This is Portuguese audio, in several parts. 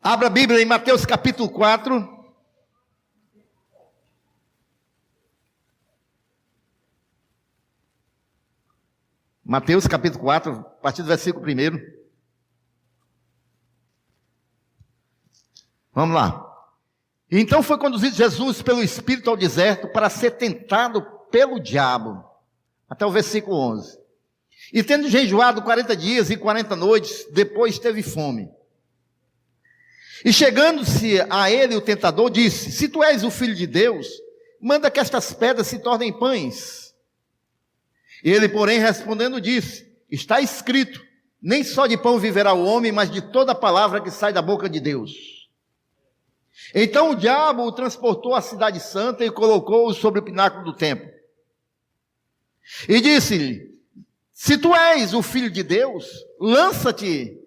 Abra a Bíblia em Mateus capítulo 4. Mateus capítulo 4, a partir do versículo 1. Vamos lá. Então foi conduzido Jesus pelo Espírito ao deserto para ser tentado pelo diabo. Até o versículo 11. E tendo jejuado 40 dias e 40 noites, depois teve fome. E chegando-se a ele o tentador, disse: se tu és o Filho de Deus, manda que estas pedras se tornem pães. Ele, porém, respondendo, disse: está escrito, nem só de pão viverá o homem, mas de toda palavra que sai da boca de Deus. Então o diabo o transportou à cidade santa e colocou-o sobre o pináculo do templo. E disse-lhe: se tu és o Filho de Deus, lança-te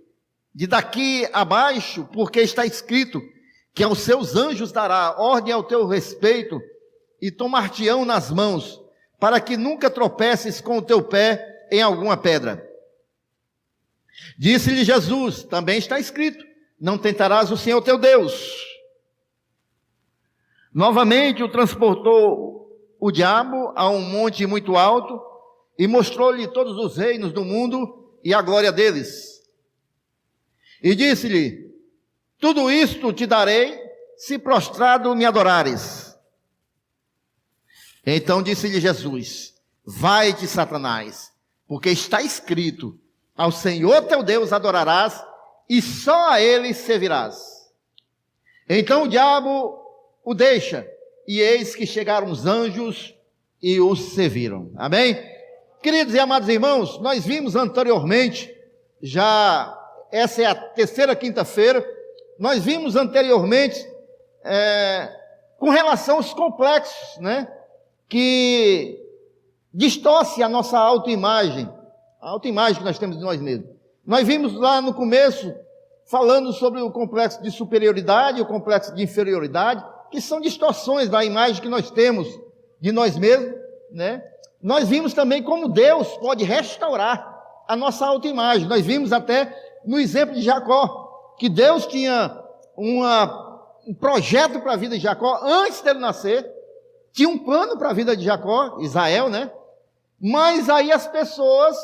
de daqui abaixo, porque está escrito que aos seus anjos dará ordem ao teu respeito e tomar-te-ão nas mãos, para que nunca tropeces com o teu pé em alguma pedra. Disse-lhe Jesus: também está escrito, não tentarás o Senhor teu Deus. Novamente o transportou o diabo a um monte muito alto e mostrou-lhe todos os reinos do mundo e a glória deles. E disse-lhe: tudo isto te darei, se prostrado me adorares. Então disse-lhe Jesus: vai-te, Satanás, porque está escrito, ao Senhor teu Deus adorarás, e só a ele servirás. Então o diabo o deixa, e eis que chegaram os anjos e os serviram. Amém? Queridos e amados irmãos, nós vimos anteriormente, essa é a terceira quinta-feira, nós vimos anteriormente, com relação aos complexos, que distorce a nossa autoimagem, a autoimagem que nós temos de nós mesmos. Nós vimos lá no começo, falando sobre o complexo de superioridade e o complexo de inferioridade, que são distorções da imagem que nós temos de nós mesmos, Nós vimos também como Deus pode restaurar a nossa autoimagem. Nós vimos até no exemplo de Jacó, que Deus tinha um projeto para a vida de Jacó antes dele nascer, tinha um plano para a vida de Jacó, Israel, mas aí as pessoas,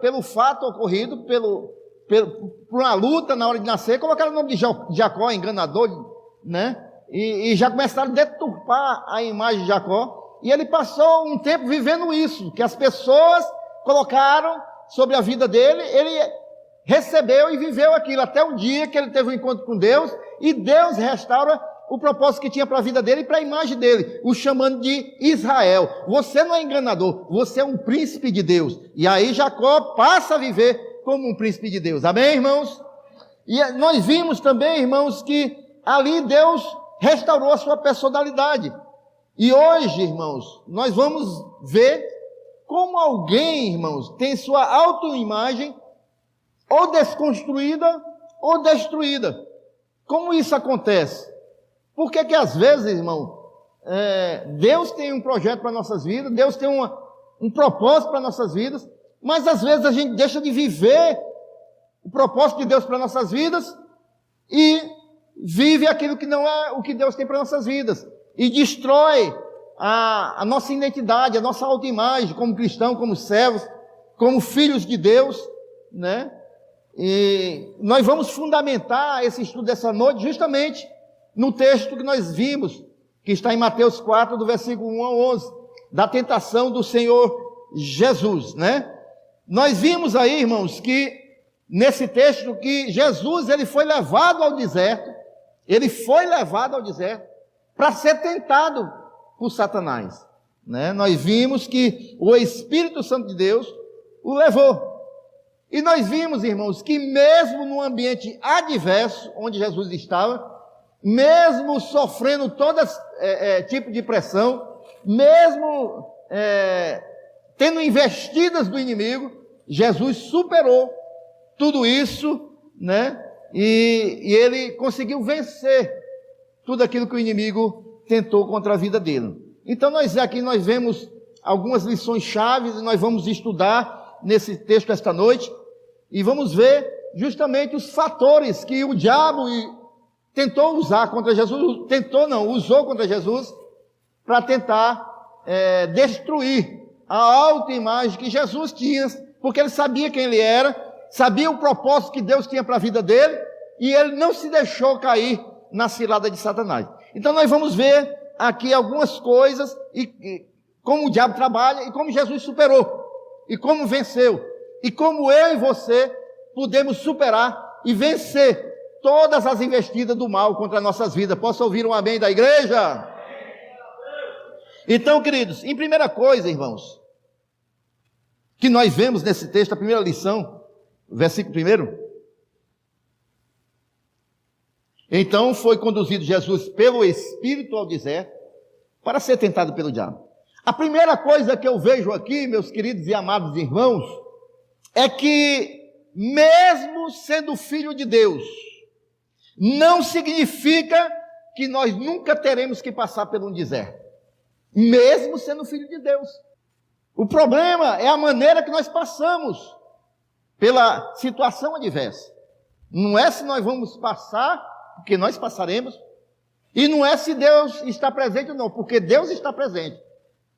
pelo fato ocorrido, por uma luta na hora de nascer, colocaram o nome de Jacó, enganador, e já começaram a deturpar a imagem de Jacó, e ele passou um tempo vivendo isso, que as pessoas colocaram sobre a vida dele, ele recebeu e viveu aquilo, até o dia que ele teve um encontro com Deus, e Deus restaura o propósito que tinha para a vida dele e para a imagem dele, o chamando de Israel. Você não é enganador, você é um príncipe de Deus. E aí Jacó passa a viver como um príncipe de Deus. Amém, irmãos? E nós vimos também, irmãos, que ali Deus restaurou a sua personalidade. E hoje, irmãos, nós vamos ver como alguém, irmãos, tem sua autoimagem ou desconstruída ou destruída. Como isso acontece? Por que às vezes, irmão, Deus tem um projeto para nossas vidas, Deus tem um propósito para nossas vidas, mas às vezes a gente deixa de viver o propósito de Deus para nossas vidas e vive aquilo que não é o que Deus tem para nossas vidas, e destrói a nossa identidade, a nossa autoimagem como cristão, como servos, como filhos de Deus, E nós vamos fundamentar esse estudo dessa noite justamente no texto que nós vimos, que está em Mateus 4, do versículo 1 ao 11, da tentação do Senhor Jesus, Nós vimos aí, irmãos, que nesse texto que Jesus, ele foi levado ao deserto para ser tentado por Satanás, Nós vimos que o Espírito Santo de Deus o levou. E nós vimos, irmãos, que mesmo num ambiente adverso, onde Jesus estava, mesmo sofrendo todo tipo de pressão, mesmo tendo investidas do inimigo, Jesus superou tudo isso, e ele conseguiu vencer tudo aquilo que o inimigo tentou contra a vida dele. Então nós vemos algumas lições chaves, e nós vamos estudar nesse texto esta noite, e vamos ver justamente os fatores que o diabo tentou usar contra Jesus, usou contra Jesus, para tentar destruir a autoimagem que Jesus tinha, porque ele sabia quem ele era, sabia o propósito que Deus tinha para a vida dele, e ele não se deixou cair na cilada de Satanás. Então nós vamos ver aqui algumas coisas, e como o diabo trabalha, e como Jesus superou, e como venceu, e como eu e você podemos superar e vencer todas as investidas do mal contra nossas vidas. Posso ouvir um amém da igreja? Então, queridos, em primeira coisa, irmãos, que nós vemos nesse texto, a primeira lição, versículo 1. Então foi conduzido Jesus pelo Espírito ao deserto para ser tentado pelo diabo. A primeira coisa que eu vejo aqui, meus queridos e amados irmãos, é que mesmo sendo filho de Deus, não significa que nós nunca teremos que passar por um deserto, mesmo sendo filho de Deus. O problema é a maneira que nós passamos pela situação adversa. Não é se nós vamos passar, porque nós passaremos, e não é se Deus está presente ou não, porque Deus está presente.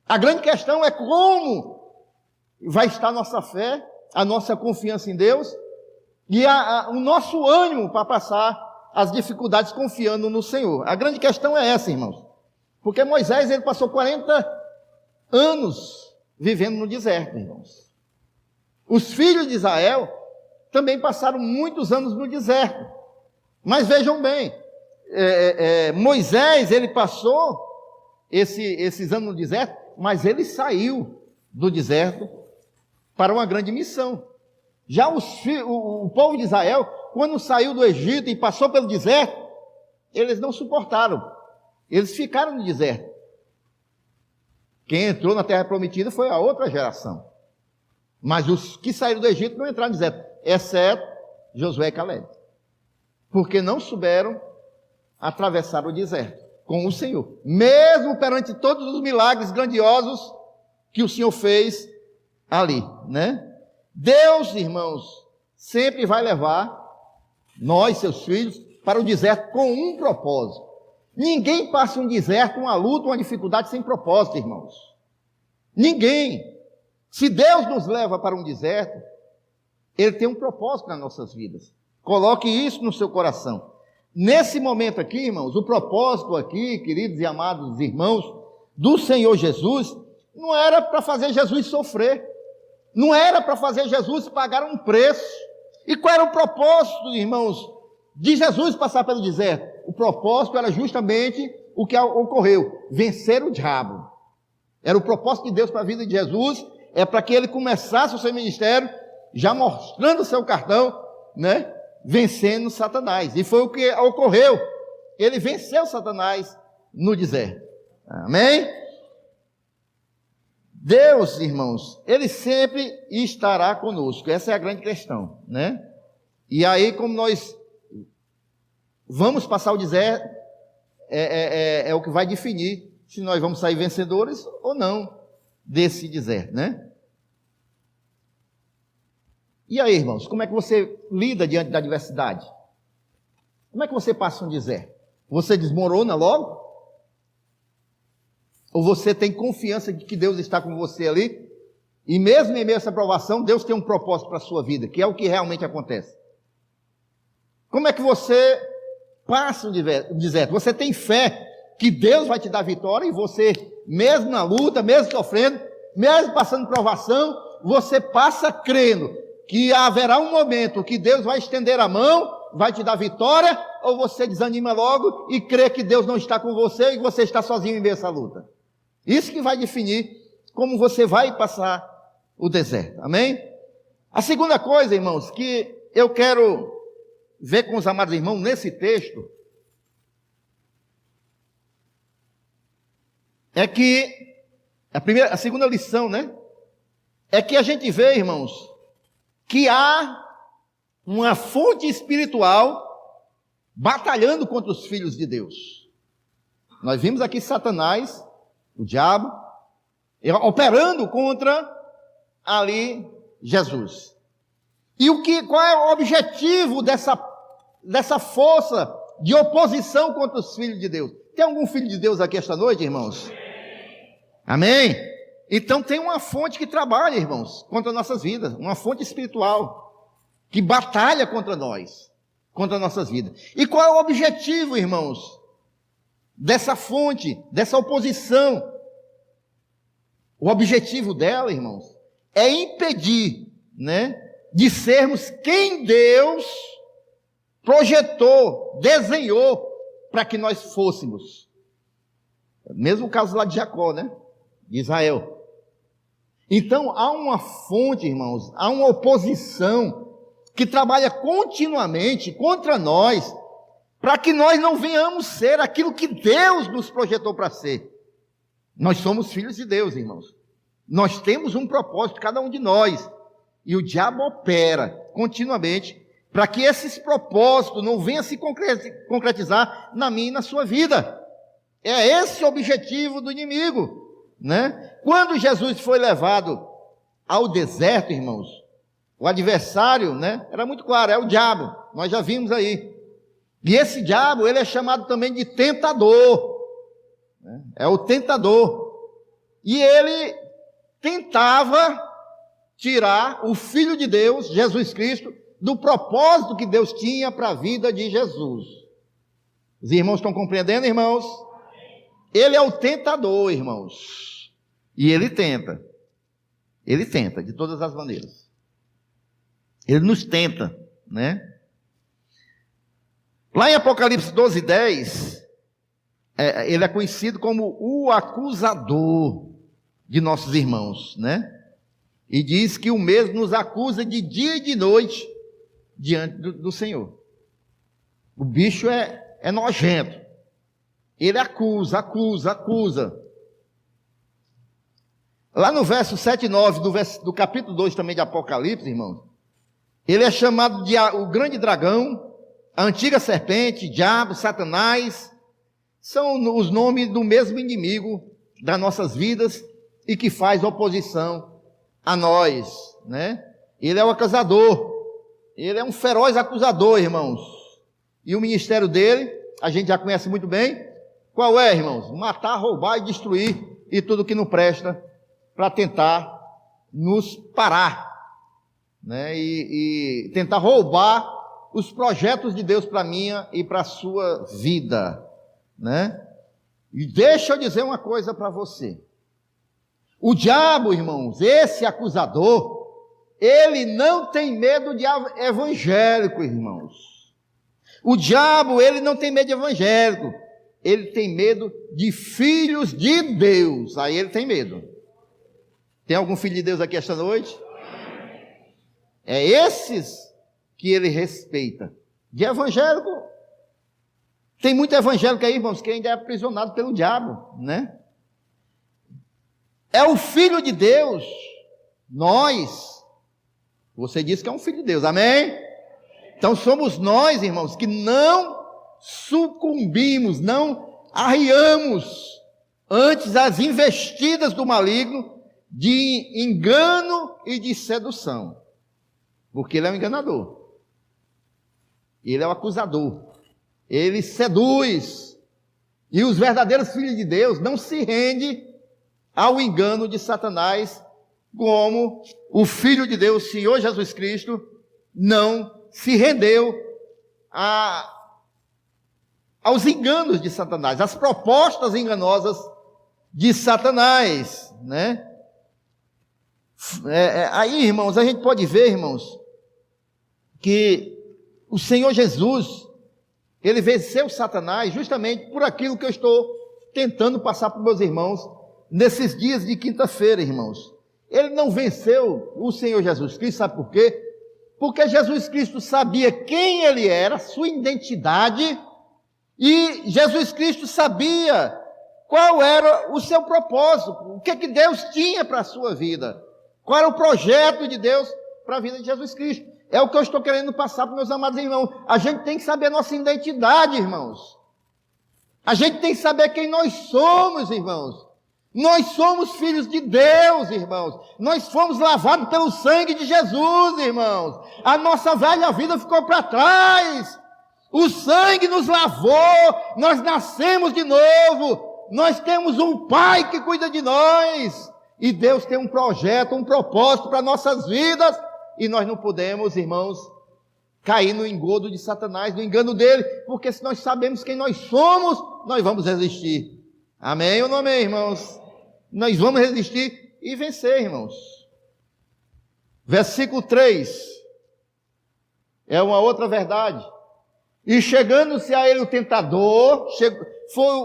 A grande questão é como vai estar a nossa fé, a nossa confiança em Deus, e o nosso ânimo para passar as dificuldades confiando no Senhor. A grande questão é essa, irmãos. Porque Moisés, ele passou 40 anos vivendo no deserto, irmãos. Os filhos de Israel também passaram muitos anos no deserto. Mas vejam bem, Moisés, ele passou esses anos no deserto, mas ele saiu do deserto para uma grande missão. Já o povo de Israel, quando saiu do Egito e passou pelo deserto, eles não suportaram. Eles ficaram no deserto. Quem entrou na terra prometida foi a outra geração. Mas os que saíram do Egito não entraram no deserto, exceto Josué e Caleb. Porque não souberam atravessar o deserto com o Senhor. Mesmo perante todos os milagres grandiosos que o Senhor fez ali, né? Deus, irmãos, sempre vai levar nós, seus filhos, para o deserto com um propósito. Ninguém passa um deserto, uma luta, uma dificuldade sem propósito, irmãos. Ninguém. Se Deus nos leva para um deserto, Ele tem um propósito nas nossas vidas. Coloque isso no seu coração. Nesse momento aqui, irmãos, o propósito aqui, queridos e amados irmãos, do Senhor Jesus, não era para fazer Jesus sofrer. Não era para fazer Jesus pagar um preço. E qual era o propósito, irmãos, de Jesus passar pelo deserto? O propósito era justamente o que ocorreu, vencer o diabo. Era o propósito de Deus para a vida de Jesus, é para que ele começasse o seu ministério, já mostrando o seu cartão, né, vencendo Satanás. E foi o que ocorreu. Ele venceu Satanás no deserto. Amém? Deus, irmãos, Ele sempre estará conosco. Essa é a grande questão, né? E aí, como nós vamos passar o deserto, é o que vai definir se nós vamos sair vencedores ou não desse deserto, né? E aí, irmãos, como é que você lida diante da adversidade? Como é que você passa um deserto? Você desmorona logo? Ou você tem confiança de que Deus está com você ali? E mesmo em meio a essa provação, Deus tem um propósito para a sua vida, que é o que realmente acontece. Como é que você passa um deserto? Você tem fé que Deus vai te dar vitória e você, mesmo na luta, mesmo sofrendo, mesmo passando provação, você passa crendo que haverá um momento que Deus vai estender a mão, vai te dar vitória, ou você desanima logo e crê que Deus não está com você e que você está sozinho em meio a essa luta. Isso que vai definir como você vai passar o deserto. Amém? A segunda coisa, irmãos, que eu quero ver com os amados irmãos nesse texto, é que a segunda lição, né? É que a gente vê, irmãos, que há uma fonte espiritual batalhando contra os filhos de Deus. Nós vimos aqui Satanás, o diabo, operando contra ali Jesus. E qual é o objetivo dessa força de oposição contra os filhos de Deus? Tem algum filho de Deus aqui esta noite, irmãos? Amém? Então tem uma fonte que trabalha, irmãos, contra nossas vidas, uma fonte espiritual, que batalha contra nós, contra nossas vidas. E qual é o objetivo, irmãos, dessa fonte, dessa oposição? O objetivo dela, irmãos, é impedir, de sermos quem Deus projetou, desenhou para que nós fôssemos. Mesmo o caso lá de Jacó, de Israel. Então há uma fonte, irmãos, há uma oposição que trabalha continuamente contra nós, para que nós não venhamos ser aquilo que Deus nos projetou para ser. Nós somos filhos de Deus, irmãos. Nós temos um propósito, cada um de nós. E o diabo opera continuamente para que esses propósitos não venham se concretizar na minha e na sua vida. É esse o objetivo do inimigo, Quando Jesus foi levado ao deserto, irmãos, o adversário, era muito claro, é o diabo. Nós já vimos aí. E esse diabo, ele é chamado também de tentador. É o tentador. E ele tentava tirar o Filho de Deus, Jesus Cristo, do propósito que Deus tinha para a vida de Jesus. Os irmãos estão compreendendo, irmãos? Ele é o tentador, irmãos. E ele tenta. Ele tenta, de todas as maneiras. Ele nos tenta, Lá em Apocalipse 12:10, ele é conhecido como o acusador de nossos irmãos, E diz que o mesmo nos acusa de dia e de noite diante do Senhor. O bicho é nojento. Ele acusa. Lá no verso 7 e 9 do capítulo 2 também de Apocalipse, irmãos, ele é chamado de o grande dragão, a antiga serpente, diabo, Satanás. São os nomes do mesmo inimigo das nossas vidas e que faz oposição a nós, Ele é o acusador. Ele é um feroz acusador, irmãos. E o ministério dele, a gente já conhece muito bem. Qual é, irmãos? Matar, roubar e destruir e tudo que não presta, para tentar nos parar, e tentar roubar os projetos de Deus para a minha e para a sua vida, E deixa eu dizer uma coisa para você. O diabo, irmãos, esse acusador, ele não tem medo de evangélico, irmãos. O diabo, ele não tem medo de evangélico. Ele tem medo de filhos de Deus. Aí ele tem medo. Tem algum filho de Deus aqui esta noite? É esses que ele respeita. De evangélico, tem muito evangélico aí, irmãos, que ainda é aprisionado pelo diabo, É o filho de Deus. Você disse que é um filho de Deus, amém? Então somos nós, irmãos, que não sucumbimos, não arriamos antes as investidas do maligno de engano e de sedução, porque ele é um enganador, ele é o acusador, ele seduz, e os verdadeiros filhos de Deus não se rendem ao engano de Satanás, como o Filho de Deus, Senhor Jesus Cristo, não se rendeu aos enganos de Satanás, às propostas enganosas de Satanás, Aí, irmãos, a gente pode ver, irmãos, que o Senhor Jesus, ele venceu Satanás justamente por aquilo que eu estou tentando passar para os meus irmãos nesses dias de quinta-feira, irmãos. Ele não venceu o Senhor Jesus Cristo, sabe por quê? Porque Jesus Cristo sabia quem ele era, sua identidade, e Jesus Cristo sabia qual era o seu propósito, o que Deus tinha para a sua vida, qual era o projeto de Deus para a vida de Jesus Cristo. É o que eu estou querendo passar para meus amados irmãos. A gente tem que saber a nossa identidade, irmãos. A gente tem que saber quem nós somos, irmãos. Nós somos filhos de Deus, irmãos. Nós fomos lavados pelo sangue de Jesus, irmãos. A nossa velha vida ficou para trás. O sangue nos lavou. Nós nascemos de novo. Nós temos um Pai que cuida de nós. E Deus tem um projeto, um propósito para nossas vidas. E nós não podemos, irmãos, cair no engodo de Satanás, no engano dele. Porque se nós sabemos quem nós somos, nós vamos resistir. Amém ou não amém, irmãos? Nós vamos resistir e vencer, irmãos. Versículo 3. É uma outra verdade. E chegando-se a ele o tentador,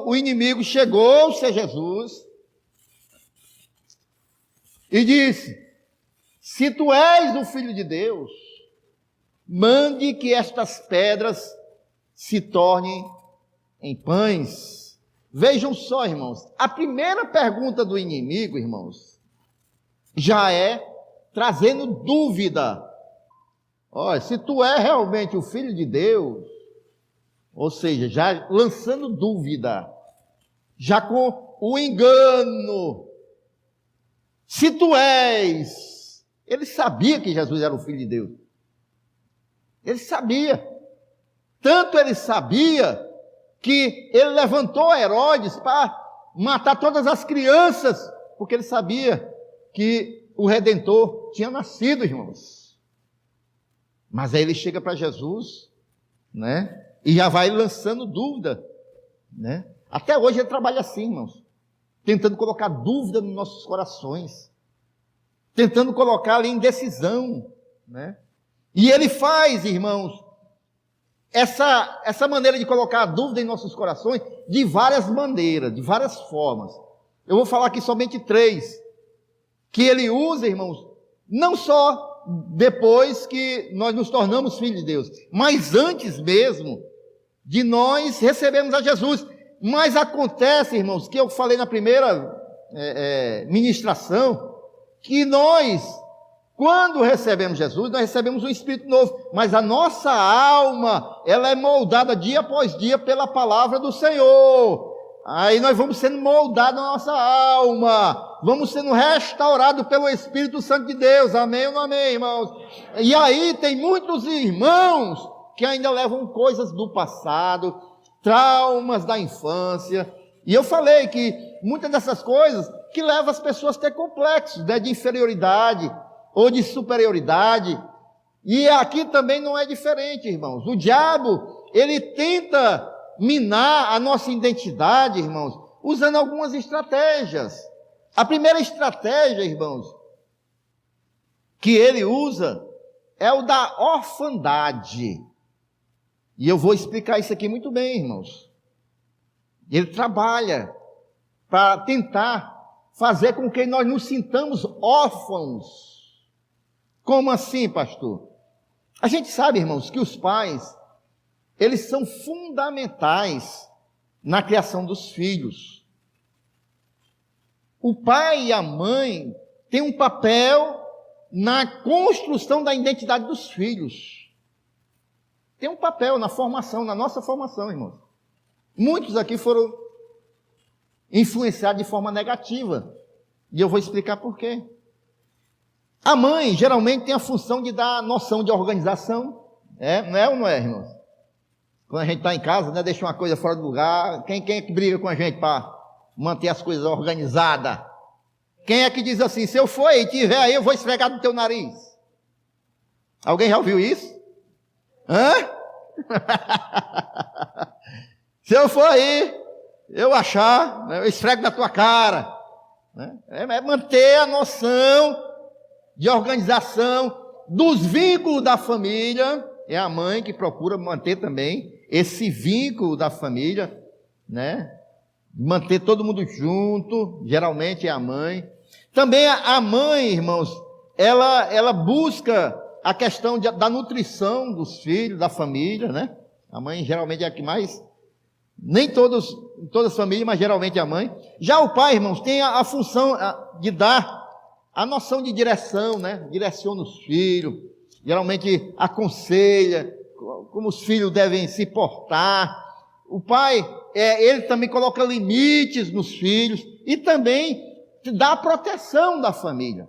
o inimigo chegou-se a Jesus e disse: se tu és o Filho de Deus, mande que estas pedras se tornem em pães. Vejam só, irmãos, a primeira pergunta do inimigo, irmãos, já é trazendo dúvida. Olha, se tu é realmente o Filho de Deus, ou seja, já lançando dúvida, já com o engano. Se tu és, ele sabia que Jesus era o Filho de Deus. Ele sabia. Tanto ele sabia que ele levantou Herodes para matar todas as crianças, porque ele sabia que o Redentor tinha nascido, irmãos. Mas aí ele chega para Jesus, né? E já vai lançando dúvida, né? Até hoje ele trabalha assim, irmãos, tentando colocar dúvida nos nossos corações, tentando colocar ali indecisão, né? E ele faz, irmãos, essa maneira de colocar a dúvida em nossos corações de várias maneiras, de várias formas. Eu vou falar aqui somente 3, que ele usa, irmãos, não só depois que nós nos tornamos filhos de Deus, mas antes mesmo de nós recebermos a Jesus. Mas acontece, irmãos, que eu falei na primeira ministração, que nós, quando recebemos Jesus, nós recebemos um Espírito novo, mas a nossa alma, ela é moldada dia após dia pela palavra do Senhor. Aí nós vamos sendo moldados na nossa alma, vamos sendo restaurados pelo Espírito Santo de Deus, amém ou não amém, irmãos? E aí tem muitos irmãos que ainda levam coisas do passado, traumas da infância, e eu falei que muitas dessas coisas que levam as pessoas a ter complexos, né, de inferioridade, ou de superioridade, e aqui também não é diferente, irmãos. O diabo, ele tenta minar a nossa identidade, irmãos, usando algumas estratégias. A primeira estratégia, irmãos, que ele usa, é o da orfandade. E eu vou explicar isso aqui muito bem, irmãos. Ele trabalha para tentar fazer com que nós nos sintamos órfãos. Como assim, pastor? A gente sabe, irmãos, que os pais, eles são fundamentais na criação dos filhos. O pai e a mãe têm um papel na construção da identidade dos filhos. Tem um papel na formação, na nossa formação, irmãos. Muitos aqui foram influenciados de forma negativa. E eu vou explicar por quê. A mãe, geralmente, tem a função de dar noção de organização. Não é ou não é, irmãos? Quando a gente está em casa, né, deixa uma coisa fora do lugar. Quem é que briga com a gente para manter as coisas organizadas? Quem é que diz assim, se eu for e tiver aí, eu vou esfregar no teu nariz? Alguém já ouviu isso? Hã? Se eu for aí, eu achar, eu esfrego na tua cara. É manter a noção de organização dos vínculos da família. É a mãe que procura manter também esse vínculo da família, né? Manter todo mundo junto, geralmente é a mãe. Também a mãe, irmãos, ela busca a questão da nutrição dos filhos, da família, né? A mãe geralmente é a que mais, nem todas as famílias, mas geralmente é a mãe. Já o pai, irmãos, tem a função de dar a noção de direção, né? Direciona os filhos, geralmente aconselha como os filhos devem se portar. O pai, ele também coloca limites nos filhos e também dá a proteção da família.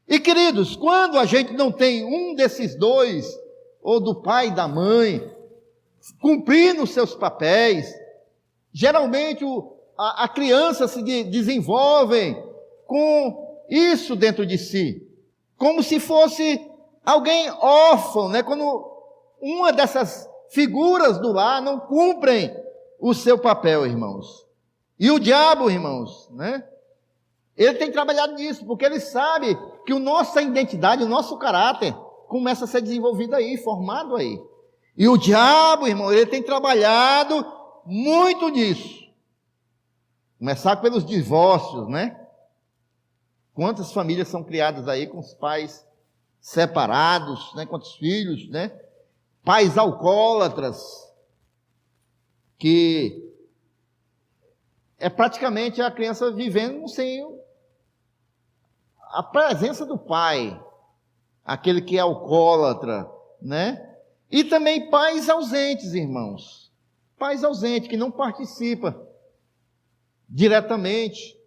E queridos, quando a gente não tem um desses dois, ou do pai e da mãe, cumprindo os seus papéis, geralmente a criança se desenvolve com isso dentro de si, como se fosse alguém órfão, né? Quando uma dessas figuras do lar não cumprem o seu papel, irmãos. E o diabo, irmãos, né? Ele tem trabalhado nisso, porque ele sabe que a nossa identidade, o nosso caráter, começa a ser desenvolvido aí, formado aí. E o diabo, irmão, ele tem trabalhado muito nisso. Começar pelos divórcios, né? Quantas famílias são criadas aí com os pais separados, né? Quantos filhos, né? Pais alcoólatras, que é praticamente a criança vivendo sem a presença do pai, aquele que é alcoólatra, né? E também pais ausentes, irmãos. Pais ausentes, que não participam diretamente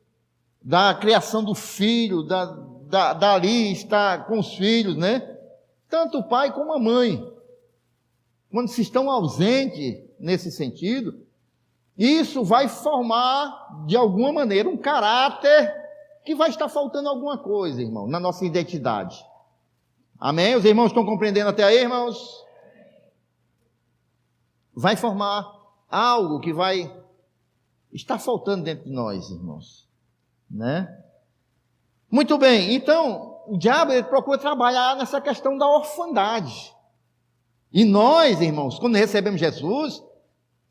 da criação do filho, dali estar com os filhos, né? Tanto o pai como a mãe. Quando se estão ausentes nesse sentido, isso vai formar, de alguma maneira, um caráter que vai estar faltando alguma coisa, irmão, na nossa identidade. Amém? Os irmãos estão compreendendo até aí, irmãos? Vai formar algo que vai estar faltando dentro de nós, irmãos, né? Muito bem, então, o diabo ele procura trabalhar nessa questão da orfandade. E nós, irmãos, quando recebemos Jesus,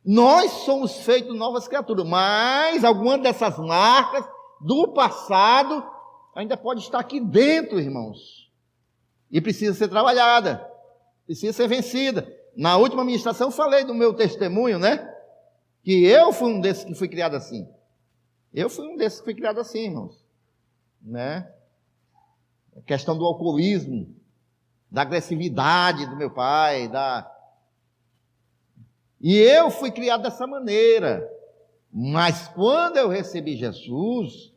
nós somos feitos novas criaturas, mas alguma dessas marcas do passado ainda pode estar aqui dentro, irmãos, e precisa ser trabalhada, precisa ser vencida. Na última ministração eu falei do meu testemunho, né? Que eu fui um desses que fui criado assim. Eu fui um desses que fui criado assim, irmãos, né? A questão do alcoolismo, da agressividade do meu pai, E eu fui criado dessa maneira. Mas quando eu recebi Jesus,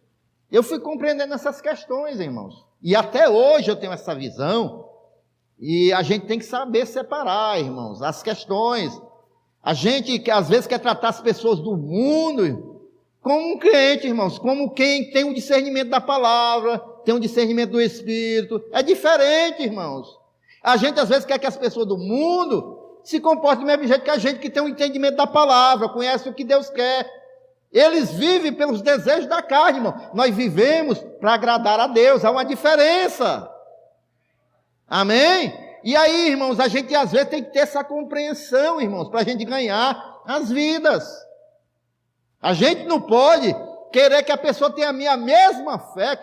eu fui compreendendo essas questões, irmãos. E até hoje eu tenho essa visão. E a gente tem que saber separar, irmãos, as questões. A gente, que às vezes, quer tratar as pessoas do mundo como um crente, irmãos, como quem tem um discernimento da palavra, tem um discernimento do Espírito. É diferente, irmãos. A gente, às vezes, quer que as pessoas do mundo se comportem do mesmo jeito que a gente que tem um entendimento da palavra, conhece o que Deus quer. Eles vivem pelos desejos da carne, irmão. Nós vivemos para agradar a Deus. Há uma diferença. Amém? E aí, irmãos, a gente às vezes tem que ter essa compreensão, irmãos, para a gente ganhar as vidas. A gente não pode querer que a pessoa tenha a minha mesma fé,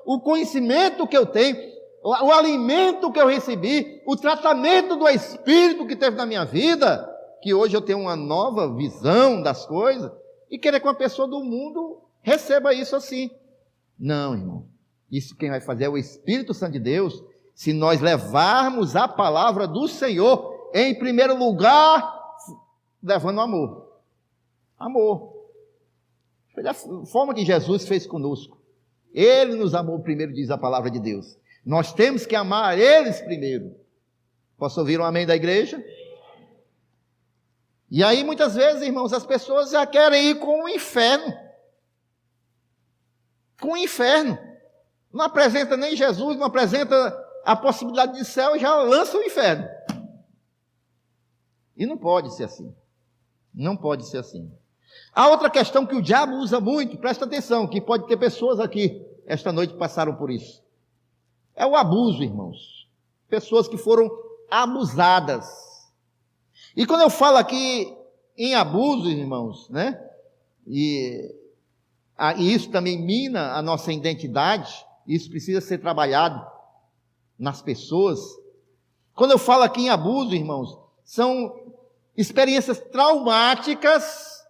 o conhecimento que eu tenho, o alimento que eu recebi, o tratamento do Espírito que teve na minha vida, que hoje eu tenho uma nova visão das coisas, e querer que uma pessoa do mundo receba isso assim. Não, irmão. Isso quem vai fazer é o Espírito Santo de Deus, se nós levarmos a palavra do Senhor, em primeiro lugar, levando amor. Amor. Foi da forma que Jesus fez conosco. Ele nos amou primeiro, diz a palavra de Deus. Nós temos que amar eles primeiro. Posso ouvir um amém da igreja? E aí, muitas vezes, irmãos, as pessoas já querem ir com o inferno. Com o inferno. Não apresenta nem Jesus, não apresenta a possibilidade de céu, já lança o inferno. E não pode ser assim. Não pode ser assim. A outra questão que o diabo usa muito, presta atenção, que pode ter pessoas aqui, esta noite passaram por isso. É o abuso, irmãos. Pessoas que foram abusadas. E quando eu falo aqui em abuso, irmãos, né? E isso também mina a nossa identidade, isso precisa ser trabalhado nas pessoas. Quando eu falo aqui em abuso, irmãos, são experiências traumáticas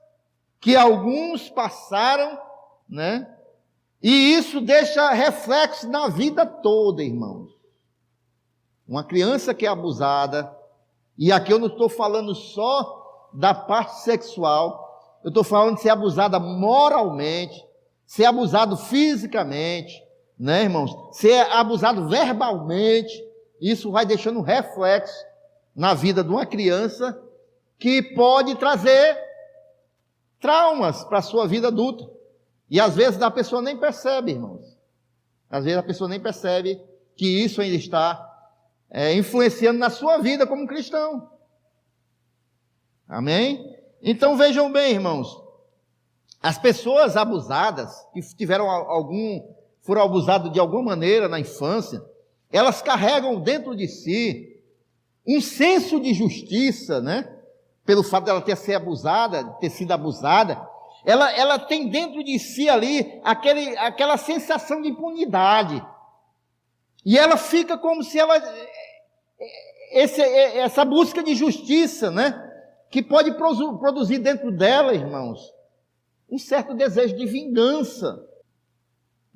que alguns passaram, né? E isso deixa reflexo na vida toda, irmãos. Uma criança que é abusada, e aqui eu não estou falando só da parte sexual, eu estou falando de ser abusada moralmente, ser abusado fisicamente, né, irmãos? Ser abusado verbalmente, isso vai deixando um reflexo na vida de uma criança que pode trazer traumas para a sua vida adulta. E às vezes a pessoa nem percebe, irmãos. Às vezes a pessoa nem percebe que isso ainda está influenciando na sua vida como cristão. Amém? Então vejam bem, irmãos, as pessoas abusadas, que foram abusadas de alguma maneira na infância, elas carregam dentro de si um senso de justiça, né? Pelo fato dela ter sido abusada, ela tem dentro de si ali aquela sensação de impunidade. E ela fica como se essa busca de justiça, né? Que pode produzir dentro dela, irmãos, um certo desejo de vingança.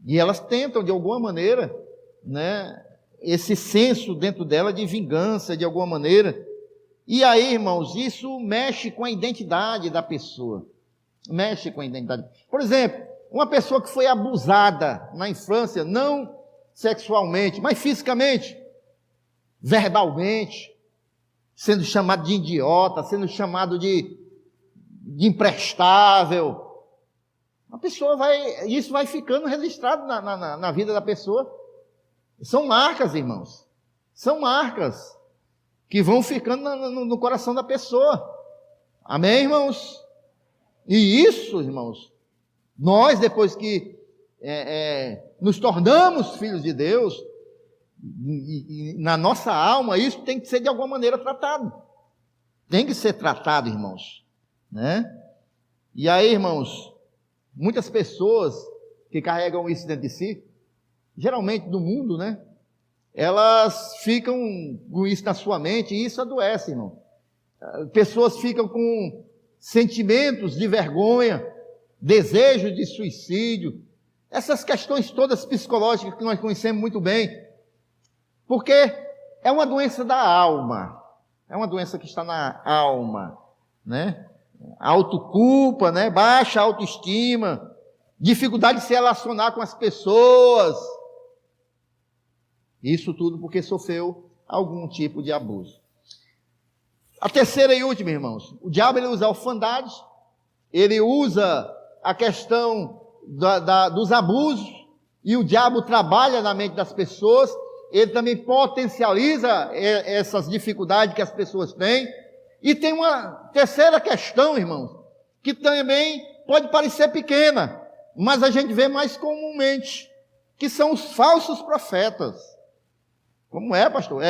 E elas tentam, de alguma maneira, né? Esse senso dentro dela de vingança, de alguma maneira. E aí, irmãos, isso mexe com a identidade da pessoa. Mexe com a identidade. Por exemplo, uma pessoa que foi abusada na infância, não sexualmente, mas fisicamente, verbalmente, sendo chamado de idiota, sendo chamado de imprestável. A pessoa isso vai ficando registrado na vida da pessoa. São marcas, irmãos. São marcas que vão ficando no coração da pessoa. Amém, irmãos? E isso, irmãos, nós, depois que nos tornamos filhos de Deus, e na nossa alma, isso tem que ser de alguma maneira tratado. Tem que ser tratado, irmãos. Né? E aí, irmãos, muitas pessoas que carregam isso dentro de si, geralmente do mundo, né? Elas ficam com isso na sua mente e isso adoece, irmão. Pessoas ficam com sentimentos de vergonha, desejo de suicídio, essas questões todas psicológicas que nós conhecemos muito bem, porque é uma doença da alma, é uma doença que está na alma, né? Autoculpa, né? Baixa autoestima, dificuldade de se relacionar com as pessoas. Isso tudo porque sofreu algum tipo de abuso. A terceira e última, irmãos, o diabo ele usa a orfandade, ele usa a questão dos abusos, e o diabo trabalha na mente das pessoas, ele também potencializa essas dificuldades que as pessoas têm. E tem uma terceira questão, irmãos, que também pode parecer pequena, mas a gente vê mais comumente, que são os falsos profetas. Como é, pastor?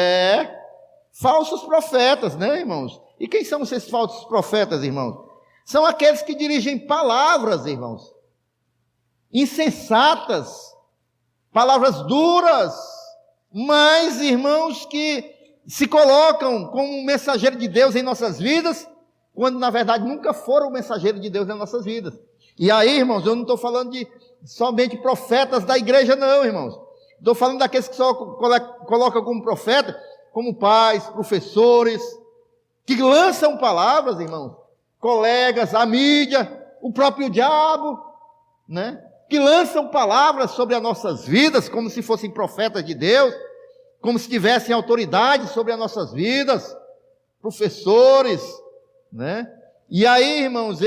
Falsos profetas, né, irmãos? E quem são esses falsos profetas, irmãos? São aqueles que dirigem palavras, irmãos, insensatas, palavras duras, mas, irmãos, que se colocam como um mensageiro de Deus em nossas vidas, quando na verdade nunca foram o mensageiro de Deus nas nossas vidas. E aí, irmãos, eu não estou falando de somente profetas da igreja, não, irmãos. Estou falando daqueles que só colocam como profeta, como pais, professores, que lançam palavras, irmãos, colegas, a mídia, o próprio diabo, né? Que lançam palavras sobre as nossas vidas, como se fossem profetas de Deus, como se tivessem autoridade sobre as nossas vidas, professores, né? E aí, irmãos,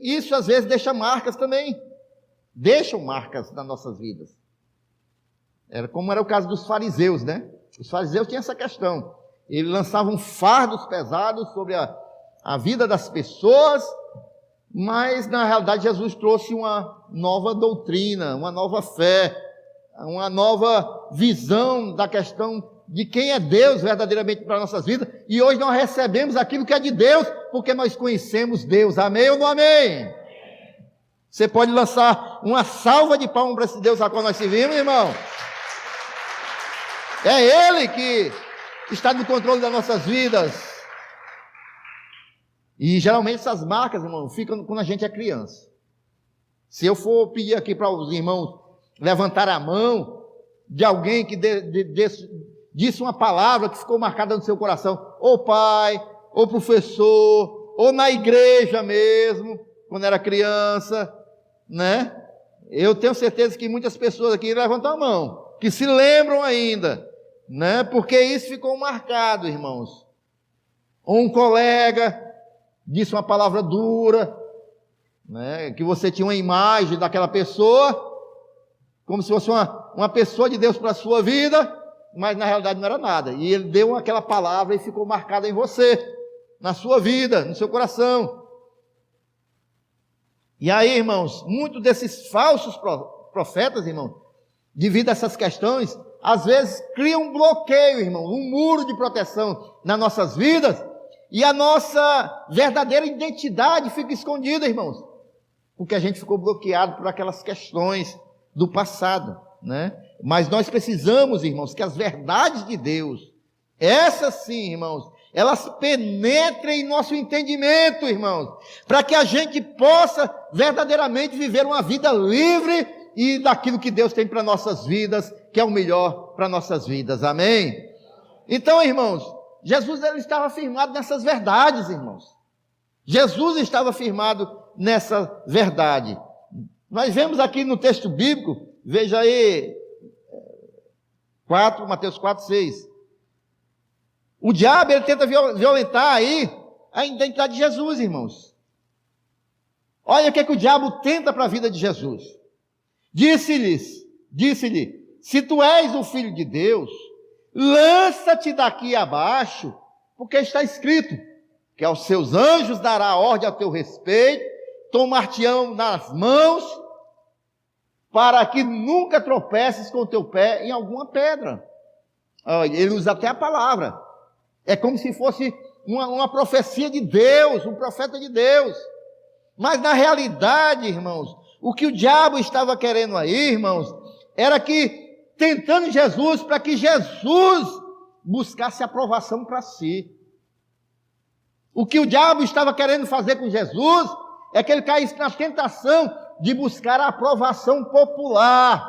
isso às vezes deixa marcas também, deixam marcas nas nossas vidas. Como era o caso dos fariseus, né? Os fariseus tinham essa questão. Eles lançavam fardos pesados sobre a vida das pessoas, mas na realidade Jesus trouxe uma nova doutrina, uma nova fé, uma nova visão da questão de quem é Deus verdadeiramente para nossas vidas. E hoje nós recebemos aquilo que é de Deus, porque nós conhecemos Deus. Amém ou não amém? Você pode lançar uma salva de palmas para esse Deus a qual nós servimos, irmão? É Ele que está no controle das nossas vidas. E geralmente essas marcas, irmão, ficam quando a gente é criança. Se eu for pedir aqui para os irmãos levantar a mão de alguém que disse uma palavra que ficou marcada no seu coração, ou pai, ou professor, ou na igreja mesmo, quando era criança, né? Eu tenho certeza que muitas pessoas aqui levantam a mão, que se lembram ainda, né? Porque isso ficou marcado, irmãos. Ou um colega disse uma palavra dura, né? Que você tinha uma imagem daquela pessoa, como se fosse uma pessoa de Deus para a sua vida, mas na realidade não era nada. E ele deu aquela palavra e ficou marcada em você, na sua vida, no seu coração. E aí, irmãos, muitos desses falsos profetas, irmãos, devido a essas questões, às vezes criam um bloqueio, irmão, um muro de proteção nas nossas vidas, e a nossa verdadeira identidade fica escondida, irmãos, porque a gente ficou bloqueado por aquelas questões do passado, né? Mas nós precisamos, irmãos, que as verdades de Deus, essas sim, irmãos, elas penetrem em nosso entendimento, irmãos, para que a gente possa verdadeiramente viver uma vida livre e daquilo que Deus tem para nossas vidas, que é o melhor para nossas vidas, amém? Então, irmãos, Jesus ele estava firmado nessas verdades, irmãos. Jesus estava firmado nessa verdade. Nós vemos aqui no texto bíblico, veja aí, Mateus 4, 6. O diabo, ele tenta violentar aí a identidade de Jesus, irmãos. Olha o que o diabo tenta para a vida de Jesus. Disse-lhe, se tu és o Filho de Deus, lança-te daqui abaixo, porque está escrito, que aos seus anjos dará ordem a teu respeito, tomar-te-ão nas mãos, para que nunca tropeces com o teu pé em alguma pedra. Ele usa até a palavra. É como se fosse uma profecia de Deus, um profeta de Deus. Mas na realidade, irmãos, o que o diabo estava querendo aí, irmãos, era que, tentando Jesus, para que Jesus buscasse aprovação para si. O que o diabo estava querendo fazer com Jesus é que ele caísse na tentação de buscar a aprovação popular,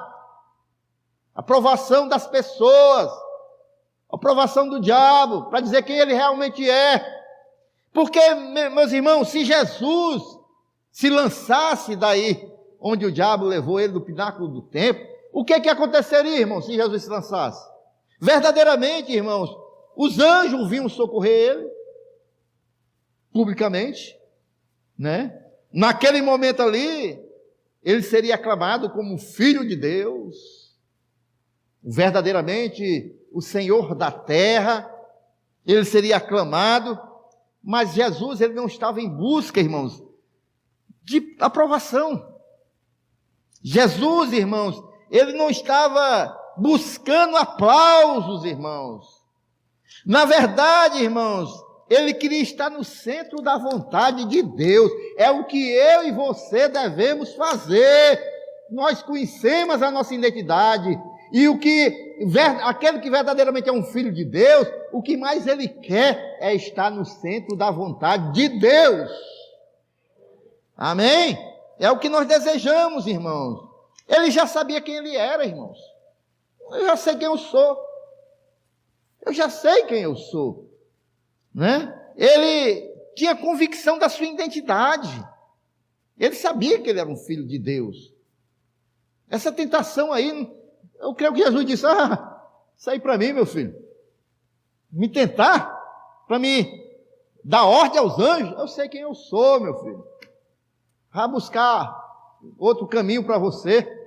a aprovação das pessoas, a aprovação do diabo, para dizer quem ele realmente é. Porque, meus irmãos, se Jesus se lançasse daí onde o diabo levou ele do pináculo do templo, o que aconteceria, irmãos, se Jesus se lançasse? Verdadeiramente, irmãos, os anjos vinham socorrer ele, publicamente, né? Naquele momento ali, ele seria aclamado como Filho de Deus, verdadeiramente o Senhor da terra, ele seria aclamado, mas Jesus, ele não estava em busca, irmãos, de aprovação. Jesus, irmãos, ele não estava buscando aplausos, irmãos. Na verdade, irmãos, ele queria estar no centro da vontade de Deus. É o que eu e você devemos fazer. Nós conhecemos a nossa identidade. E aquele que verdadeiramente é um filho de Deus, o que mais ele quer é estar no centro da vontade de Deus. Amém? É o que nós desejamos, irmãos. Ele já sabia quem ele era, irmãos. Eu já sei quem eu sou. Eu já sei quem eu sou. Né? Ele tinha convicção da sua identidade. Ele sabia que ele era um filho de Deus. Essa tentação aí, eu creio que Jesus disse, isso aí para mim, meu filho. Me tentar, para me dar ordem aos anjos, eu sei quem eu sou, meu filho. Vá buscar outro caminho para você.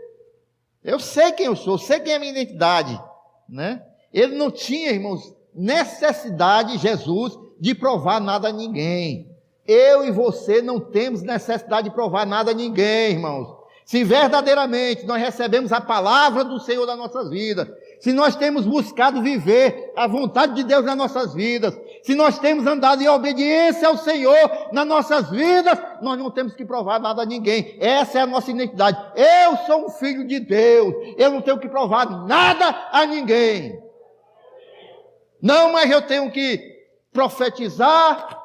Eu sei quem eu sou, sei quem é a minha identidade. Né? Ele não tinha, irmãos, necessidade, Jesus, de provar nada a ninguém. Eu e você não temos necessidade de provar nada a ninguém, irmãos. Se verdadeiramente nós recebemos a palavra do Senhor nas nossas vidas, se nós temos buscado viver a vontade de Deus nas nossas vidas, se nós temos andado em obediência ao Senhor nas nossas vidas, nós não temos que provar nada a ninguém. Essa é a nossa identidade. Eu sou um filho de Deus, eu não tenho que provar nada a ninguém. Não, mas eu tenho que profetizar,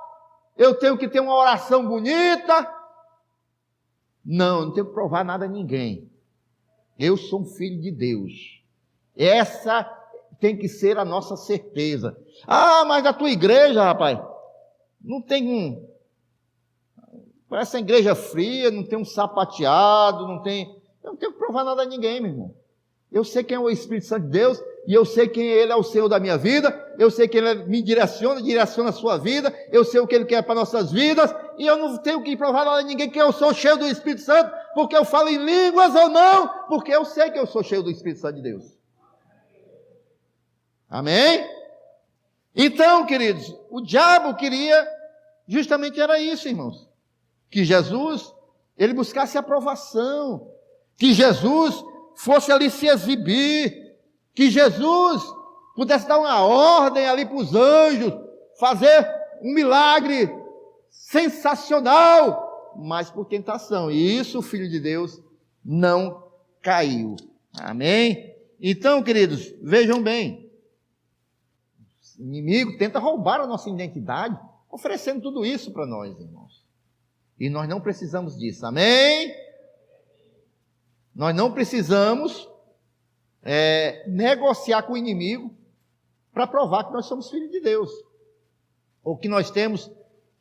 eu tenho que ter uma oração bonita. Não, não tenho que provar nada a ninguém. Eu sou um filho de Deus. Essa tem que ser a nossa certeza. Mas a tua igreja, rapaz, não tem Parece uma igreja fria, não tem um sapateado, eu não tenho que provar nada a ninguém, meu irmão. Eu sei quem é o Espírito Santo de Deus, e eu sei quem Ele é o Senhor da minha vida, eu sei que Ele me direciona a sua vida, eu sei o que Ele quer para nossas vidas, e eu não tenho que provar nada a ninguém que eu sou cheio do Espírito Santo, porque eu falo em línguas ou não, porque eu sei que eu sou cheio do Espírito Santo de Deus. Amém? Então, queridos, o diabo queria, justamente era isso, irmãos, que Jesus, ele buscasse aprovação, que Jesus fosse ali se exibir, que Jesus pudesse dar uma ordem ali para os anjos, fazer um milagre sensacional, mas por tentação. E isso o Filho de Deus não caiu. Amém? Então, queridos, vejam bem, o inimigo tenta roubar a nossa identidade, oferecendo tudo isso para nós, irmãos. E nós não precisamos disso. Amém? Nós não precisamos negociar com o inimigo para provar que nós somos filhos de Deus, ou que nós temos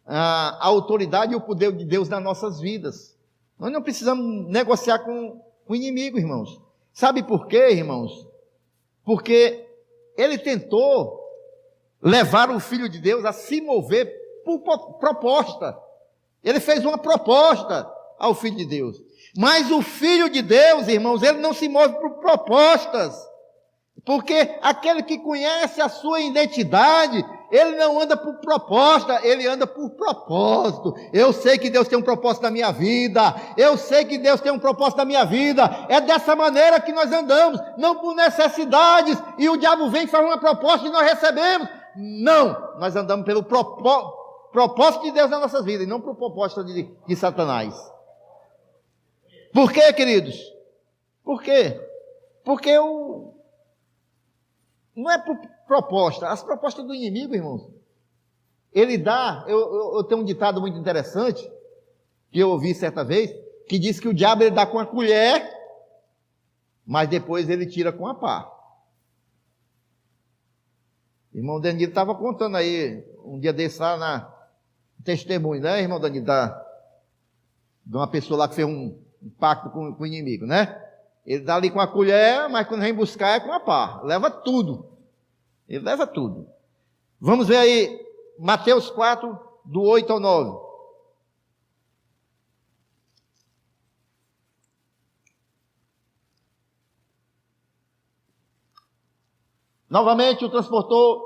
a autoridade e o poder de Deus nas nossas vidas. Nós não precisamos negociar com o inimigo, irmãos. Sabe por quê, irmãos? Porque ele tentou levar o Filho de Deus a se mover por proposta. Ele fez uma proposta ao Filho de Deus. Mas o Filho de Deus, irmãos, ele não se move por propostas. Porque aquele que conhece a sua identidade, ele não anda por proposta, ele anda por propósito. Eu sei que Deus tem um propósito na minha vida. Eu sei que Deus tem um propósito na minha vida. É dessa maneira que nós andamos, não por necessidades. E o diabo vem e faz uma proposta e nós recebemos. Não, nós andamos pelo propósito de Deus nas nossas vidas e não por proposta de Satanás. Por quê, queridos? Por quê? Porque não é por proposta. As propostas do inimigo, irmãos, ele dá... Eu tenho um ditado muito interessante, que eu ouvi certa vez, que diz que o diabo ele dá com a colher, mas depois ele tira com a pá. O irmão Danilo estava contando aí, um dia desse lá na testemunho, né, irmão Danilo, de uma pessoa lá que fez um pacto com o inimigo, né? Ele dá ali com a colher, mas quando vem buscar é com a pá. Leva tudo. Ele leva tudo. Vamos ver aí, Mateus 4, do 8 ao 9. Novamente o transportou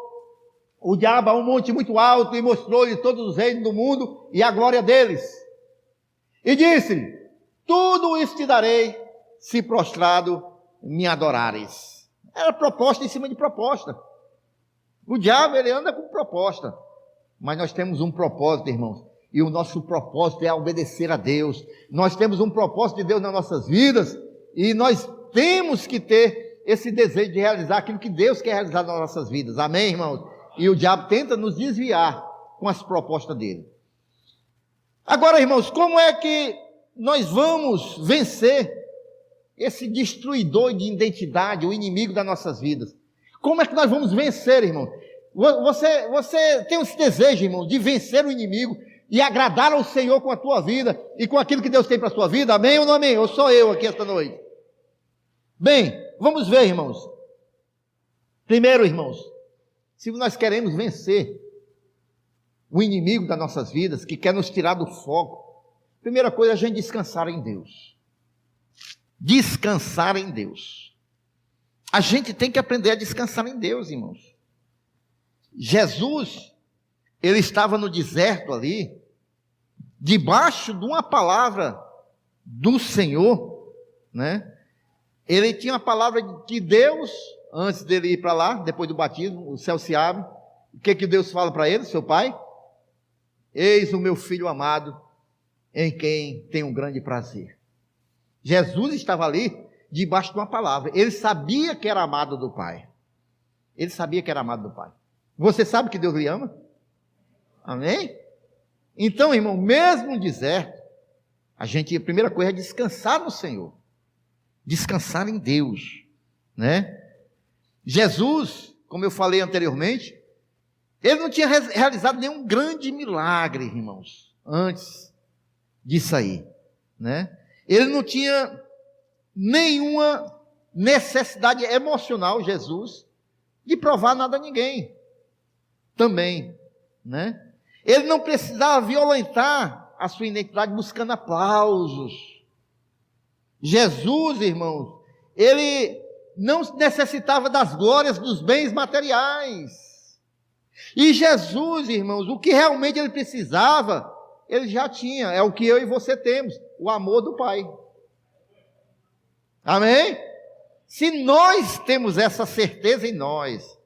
o diabo a um monte muito alto e mostrou-lhe todos os reinos do mundo e a glória deles. E disse-lhe: tudo isso te darei, se prostrado me adorares. Era proposta em cima de proposta. O diabo, ele anda com proposta. Mas nós temos um propósito, irmãos. E o nosso propósito é obedecer a Deus. Nós temos um propósito de Deus nas nossas vidas. E nós temos que ter esse desejo de realizar aquilo que Deus quer realizar nas nossas vidas. Amém, irmãos? E o diabo tenta nos desviar com as propostas dele. Agora, irmãos, como é que nós vamos vencer esse destruidor de identidade, o inimigo das nossas vidas? Como é que nós vamos vencer, irmão? Você tem esse desejo, irmão, de vencer o inimigo e agradar ao Senhor com a tua vida e com aquilo que Deus tem para a sua vida? Amém ou não amém? Ou sou eu aqui esta noite? Bem, vamos ver, irmãos. Primeiro, irmãos, se nós queremos vencer o inimigo das nossas vidas, que quer nos tirar do foco, primeira coisa é a gente descansar em Deus. Descansar em Deus. A gente tem que aprender a descansar em Deus, irmãos. Jesus, ele estava no deserto ali, debaixo de uma palavra do Senhor, né? Ele tinha uma palavra de Deus, antes dele ir para lá, depois do batismo, o céu se abre. O que Deus fala para ele, seu pai? Eis o meu filho amado, em quem tenho um grande prazer. Jesus estava ali, debaixo de uma palavra. Ele sabia que era amado do Pai. Ele sabia que era amado do Pai. Você sabe que Deus lhe ama? Amém? Então, irmão, mesmo no deserto, a primeira coisa é descansar no Senhor. Descansar em Deus, né? Jesus, como eu falei anteriormente, ele não tinha realizado nenhum grande milagre, irmãos, antes. disso aí, né? Ele não tinha nenhuma necessidade emocional, Jesus, de provar nada a ninguém, também, né? Ele não precisava violentar a sua identidade buscando aplausos. Jesus, irmãos, ele não necessitava das glórias dos bens materiais. E Jesus, irmãos, o que realmente ele precisava, ele já tinha, é o que eu e você temos, o amor do Pai. Amém? Se nós temos essa certeza em nós,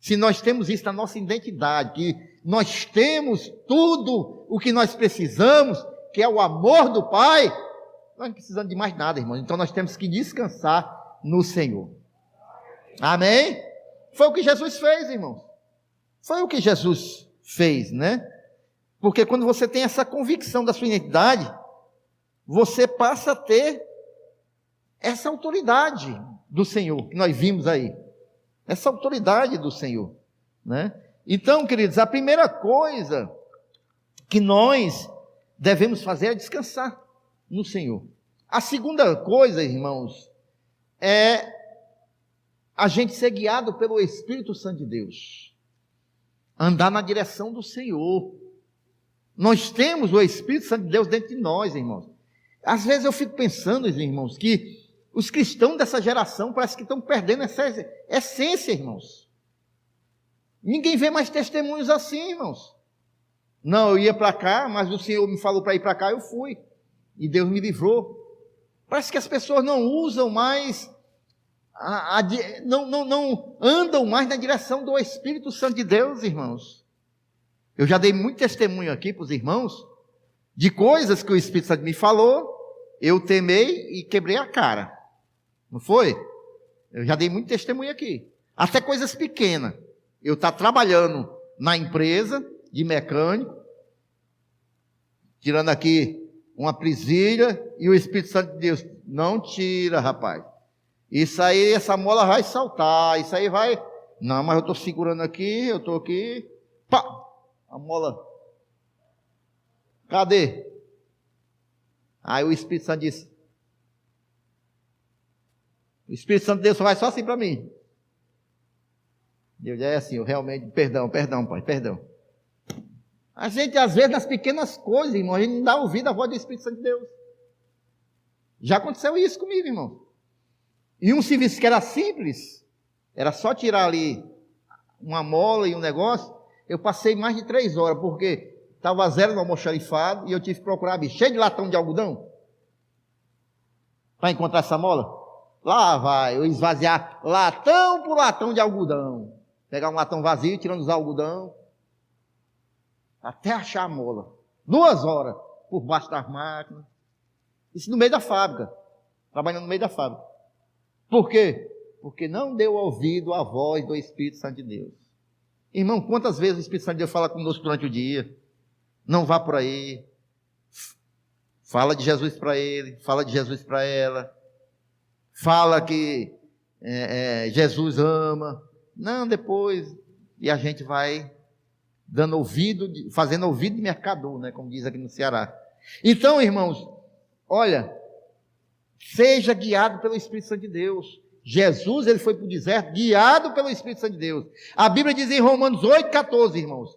se nós temos isso na nossa identidade, que nós temos tudo o que nós precisamos, que é o amor do Pai, nós não precisamos de mais nada, irmãos. Então nós temos que descansar no Senhor. Amém? Foi o que Jesus fez, irmãos. Foi o que Jesus fez, né? Porque quando você tem essa convicção da sua identidade, você passa a ter essa autoridade do Senhor, que nós vimos aí. Essa autoridade do Senhor, né? Então, queridos, a primeira coisa que nós devemos fazer é descansar no Senhor. A segunda coisa, irmãos, é a gente ser guiado pelo Espírito Santo de Deus. Andar na direção do Senhor. Nós temos o Espírito Santo de Deus dentro de nós, irmãos. Às vezes eu fico pensando, irmãos, que os cristãos dessa geração parece que estão perdendo essa essência, irmãos. Ninguém vê mais testemunhos assim, irmãos. Não, eu ia para cá, mas o Senhor me falou para ir para cá, eu fui. E Deus me livrou. Parece que as pessoas não usam mais, não andam mais na direção do Espírito Santo de Deus, irmãos. Eu já dei muito testemunho aqui para os irmãos, de coisas que o Espírito Santo me falou, eu temei e quebrei a cara. Não foi? Eu já dei muito testemunho aqui. Até coisas pequenas. Eu estou trabalhando na empresa de mecânico, tirando aqui uma presilha, e o Espírito Santo de Deus, não tira, rapaz. Isso aí, essa mola vai saltar, isso aí vai... Não, mas eu estou segurando aqui, eu estou aqui... Pá! A mola... Cadê? Aí o Espírito Santo disse... O Espírito Santo de Deus só vai só assim para mim. Deus é assim, eu realmente... Perdão, pai, perdão. A gente, às vezes, nas pequenas coisas, irmão, a gente não dá ouvido à voz do Espírito Santo de Deus. Já aconteceu isso comigo, irmão. E um serviço que era simples, era só tirar ali uma mola e um negócio, eu passei mais de 3 horas, porque estava zero no almoxarifado e eu tive que procurar, bicho, cheio de latão de algodão, para encontrar essa mola. Lá vai, eu esvaziar latão por latão de algodão. Pegar um latão vazio, tirando os algodão, até achar a mola. 2 horas por baixo das máquinas. Isso no meio da fábrica. Trabalhando no meio da fábrica. Por quê? Porque não deu ouvido à voz do Espírito Santo de Deus. Irmão, quantas vezes o Espírito Santo de Deus fala conosco durante o dia? Não vá por aí. Fala de Jesus para ele. Fala de Jesus para ela. Fala que Jesus ama. Não, depois. E a gente vai dando ouvido, fazendo ouvido de mercador, né? Como diz aqui no Ceará. Então, irmãos, olha, seja guiado pelo Espírito Santo de Deus. Jesus, ele foi para o deserto guiado pelo Espírito Santo de Deus. A Bíblia diz em Romanos 8,14, irmãos,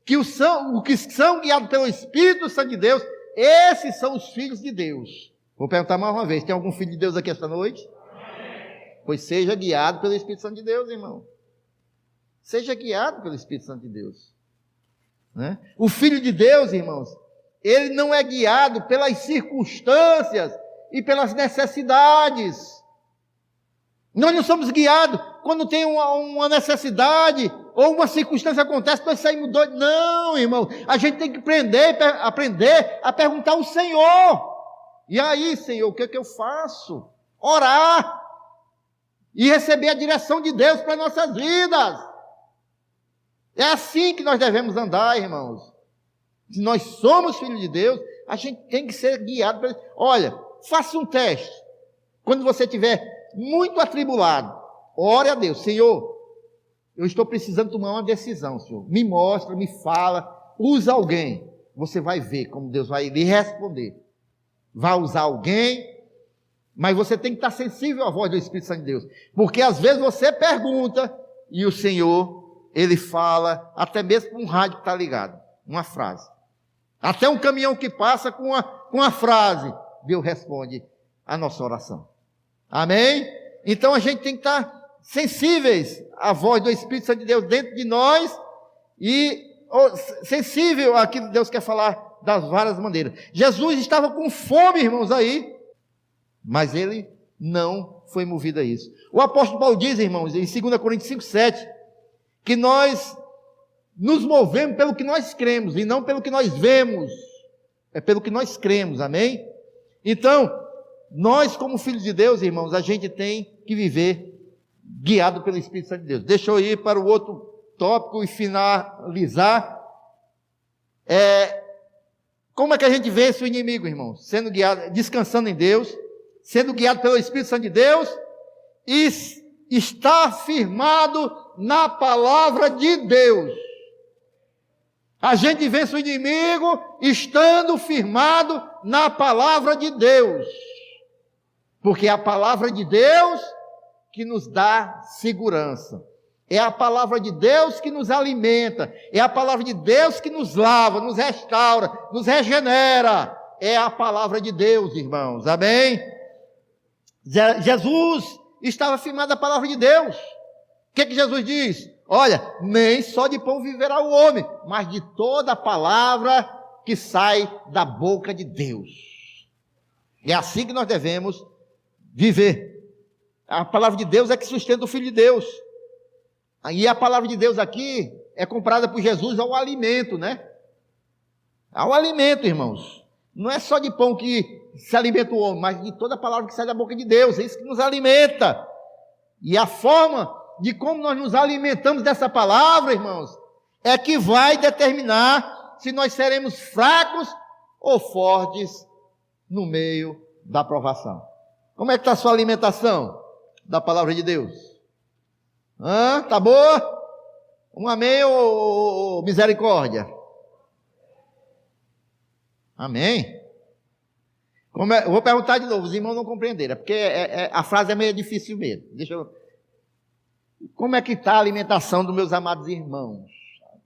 que os que são guiados pelo Espírito Santo de Deus, esses são os filhos de Deus. Vou perguntar mais uma vez, tem algum filho de Deus aqui esta noite? Pois seja guiado pelo Espírito Santo de Deus, irmão. Seja guiado pelo Espírito Santo de Deus. Né? O Filho de Deus, irmãos, ele não é guiado pelas circunstâncias e pelas necessidades. Nós não somos guiados quando tem uma necessidade ou uma circunstância acontece, nós saímos doidos. Não, irmão, a gente tem que aprender a perguntar ao Senhor. E aí, Senhor, o que é que eu faço? Orar e receber a direção de Deus para nossas vidas. É assim que nós devemos andar, irmãos. Se nós somos filhos de Deus, a gente tem que ser guiado por ele. Olha, faça um teste. Quando você estiver muito atribulado, ore a Deus. Senhor, eu estou precisando tomar uma decisão, Senhor. Me mostra, me fala, usa alguém. você vai ver como Deus vai lhe responder. Vai usar alguém, mas você tem que estar sensível à voz do Espírito Santo de Deus. Porque às vezes você pergunta e o Senhor, Ele fala, até mesmo com um rádio que está ligado, uma frase. Até um caminhão que passa com uma frase, Deus responde a nossa oração. Amém? Então a gente tem que estar sensíveis à voz do Espírito Santo de Deus dentro de nós e sensível àquilo que Deus quer falar das várias maneiras. Jesus estava com fome, irmãos, aí, mas ele não foi movido a isso. O apóstolo Paulo diz, irmãos, em 2 Coríntios 5:7, que nós nos movemos pelo que nós cremos e não pelo que nós vemos. É pelo que nós cremos, amém? Então, nós como filhos de Deus, irmãos, a gente tem que viver guiado pelo Espírito Santo de Deus. Deixa eu ir para o outro tópico e finalizar. Como é que a gente vence o inimigo, irmãos? Sendo guiado, descansando em Deus, sendo guiado pelo Espírito Santo de Deus e estar firmado na palavra de Deus. A gente vence o inimigo estando firmado na palavra de Deus. Porque é a palavra de Deus que nos dá segurança. É a palavra de Deus que nos alimenta. É a palavra de Deus que nos lava, nos restaura, nos regenera. É a palavra de Deus, irmãos. Amém? Jesus estava firmado na palavra de Deus. O que Jesus diz? Olha, nem só de pão viverá o homem, mas de toda a palavra que sai da boca de Deus. É assim que nós devemos viver. A palavra de Deus é que sustenta o Filho de Deus. E a palavra de Deus aqui é comparada por Jesus ao alimento, né? Ao alimento, irmãos. Não é só de pão que se alimenta o homem, mas de toda a palavra que sai da boca de Deus. É isso que nos alimenta. E a forma de como nós nos alimentamos dessa palavra, irmãos, é que vai determinar se nós seremos fracos ou fortes no meio da provação. Como é que está a sua alimentação da palavra de Deus? Tá boa? Um amém ou misericórdia? Amém? Eu vou perguntar de novo, os irmãos não compreenderam, porque a frase é meio difícil mesmo. Como é que está a alimentação dos meus amados irmãos?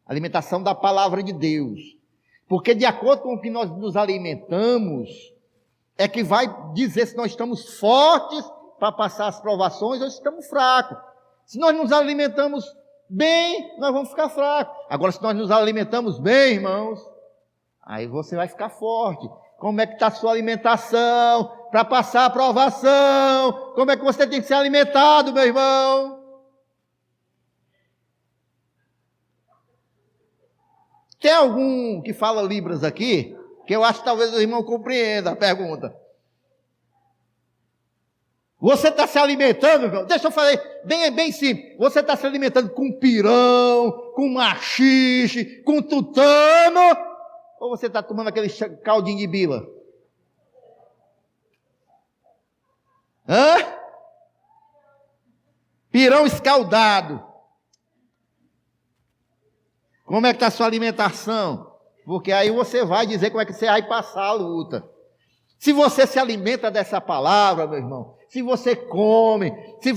A alimentação da palavra de Deus. Porque de acordo com o que nós nos alimentamos, é que vai dizer se nós estamos fortes para passar as provações ou se estamos fracos. Se nós nos alimentamos bem, nós vamos ficar fracos. Agora, se nós nos alimentamos bem, irmãos, aí você vai ficar forte. Como é que está a sua alimentação para passar a provação? Como é que você tem que ser alimentado, meu irmão? Tem algum que fala Libras aqui? Que eu acho que talvez o irmão compreenda a pergunta. Você está se alimentando, irmão? Deixa eu falar bem simples. Você está se alimentando com pirão, com maxixe, com tutano? Ou você está tomando aquele caldinho de bila? Pirão escaldado. Como é que está a sua alimentação? Porque aí você vai dizer como é que você vai passar a luta. Se você se alimenta dessa palavra, meu irmão, se você come, se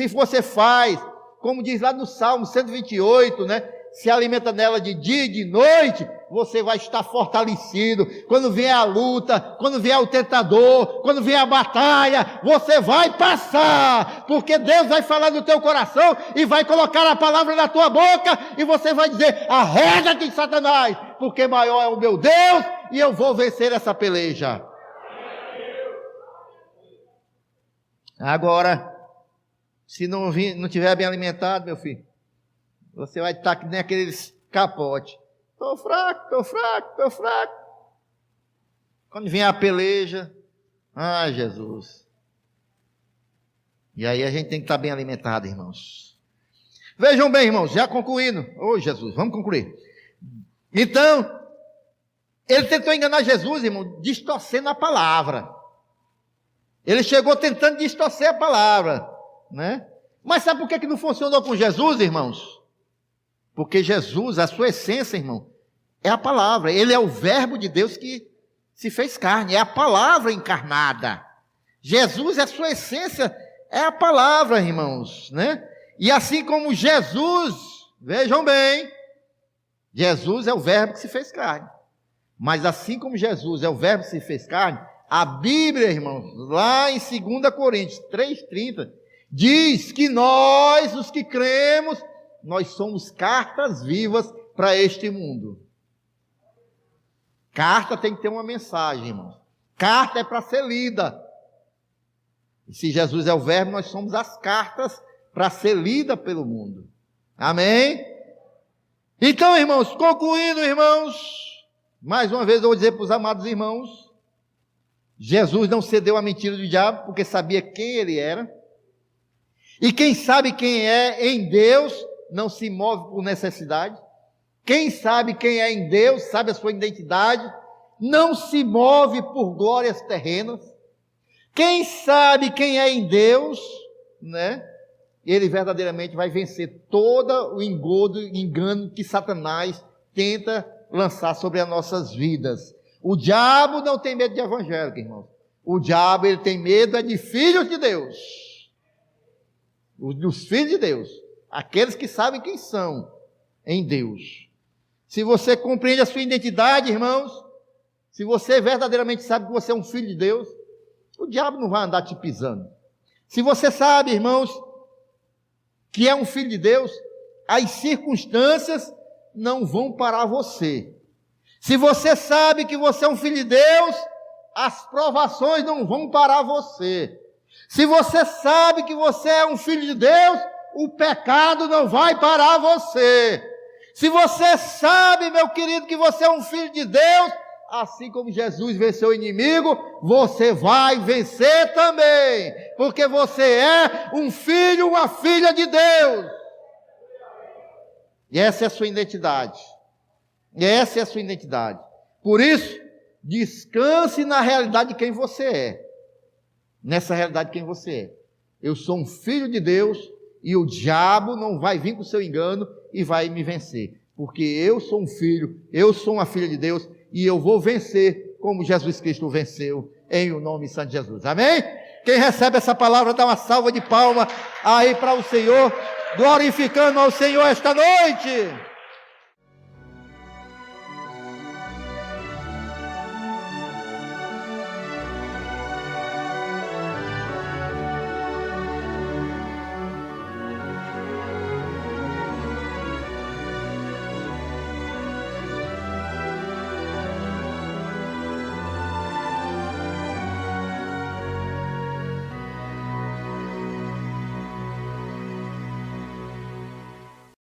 você faz, como diz lá no Salmo 128, né? Se alimenta nela de dia e de noite, você vai estar fortalecido. Quando vier a luta, quando vier o tentador, quando vier a batalha, você vai passar, porque Deus vai falar no teu coração e vai colocar a palavra na tua boca e você vai dizer: arreda-te, Satanás, porque maior é o meu Deus e eu vou vencer essa peleja. Agora, se não tiver bem alimentado, meu filho, você vai estar que nem aqueles capotes. Estou fraco. Quando vem a peleja, Jesus. E aí a gente tem que estar bem alimentado, irmãos. Vejam bem, irmãos, já concluindo. Jesus, vamos concluir. Então, ele tentou enganar Jesus, irmão, distorcendo a palavra. Ele chegou tentando distorcer a palavra, né? Mas sabe por que não funcionou com Jesus, irmãos? Porque Jesus, a sua essência, irmão, É a palavra. Ele é o verbo de Deus que se fez carne. É a palavra encarnada. Jesus, a sua essência, é a palavra, irmãos, né? E assim como Jesus, vejam bem, Jesus é o verbo que se fez carne. Mas assim como Jesus é o verbo que se fez carne, a Bíblia, irmãos, lá em 2 Coríntios 3,30, diz que nós, os que cremos, nós somos cartas vivas para este mundo. Carta tem que ter uma mensagem, irmãos. Carta é para ser lida. E se Jesus é o verbo, nós somos as cartas para ser lida pelo mundo. Amém? Então, irmãos, concluindo, irmãos, mais uma vez eu vou dizer para os amados irmãos, Jesus não cedeu à mentira do diabo, porque sabia quem ele era. E quem sabe quem é em Deus, não se move por necessidade. Quem sabe quem é em Deus, sabe a sua identidade, não se move por glórias terrenas. Quem sabe quem é em Deus, né? Ele verdadeiramente vai vencer todo o engodo, engano que Satanás tenta lançar sobre as nossas vidas. O diabo não tem medo de evangélico, irmão. O diabo, ele tem medo de filhos de Deus. Dos filhos de Deus. Aqueles que sabem quem são em Deus. Se você compreende a sua identidade, irmãos, se você verdadeiramente sabe que você é um filho de Deus, o diabo não vai andar te pisando. Se você sabe, irmãos, que é um filho de Deus, as circunstâncias não vão parar você. Se você sabe que você é um filho de Deus, as provações não vão parar você. Se você sabe que você é um filho de Deus, o pecado não vai parar você. Se você sabe, meu querido, que você é um filho de Deus, assim como Jesus venceu o inimigo, você vai vencer também, porque você é um filho, uma filha de Deus. E essa é a sua identidade. E essa é a sua identidade. Por isso, descanse na realidade de quem você é. Nessa realidade de quem você é. Eu sou um filho de Deus e o diabo não vai vir com o seu engano e vai me vencer. Porque eu sou um filho, eu sou uma filha de Deus e eu vou vencer como Jesus Cristo venceu em o nome santo de Jesus. Amém? Quem recebe essa palavra dá uma salva de palmas aí para o Senhor, glorificando ao Senhor esta noite.